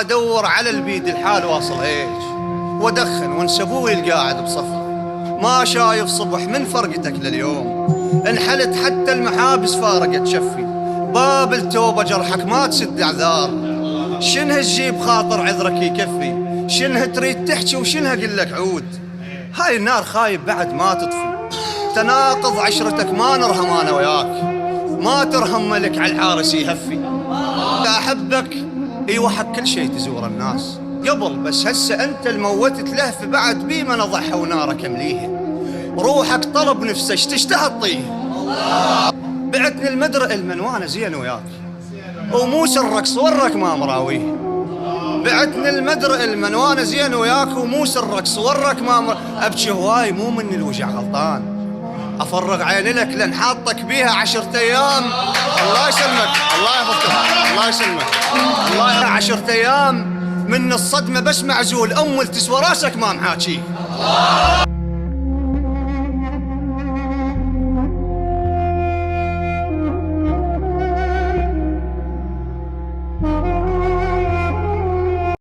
ادور على البيد الحال واصل هيك، وادخن وانسى ابوي القاعد بصفه، ما شايف صبح من فرقتك لليوم، انحلت حتى المحابس فارقت شفي، باب التوبه جرحك ما تسد اعذار، شنها تجيب خاطر عذرك يكفي، شنها تريد تحكي وشنها اقول لك عود، هاي النار خايب بعد ما تطفي، تناقض عشرتك ما نرهم انا وياك، ما ترهم ملك على الحارس يهفي، احبك ايوه حق كل شيء تزور الناس قبل، بس هسه انت الموتت لهف بعد بي من اضحى ونارك امليها، روحك طلب نفسه تشتهى تطيه، بعتني المدرق المنوانه زين وياك، وموس الرقص ورك ما مراويه، بعتني المدرق المنوانه زين وياك، وموس الرقص ورك ما ابكي هواي مو من الوجع غلطان، افرغ عيني لك لان حاطك بيها 10 ايام، الله يسلمك الله يحفظك الله يسلمك الله 10 ايام من الصدمه بس معزول، امل تسوى راسك ما محاكيه.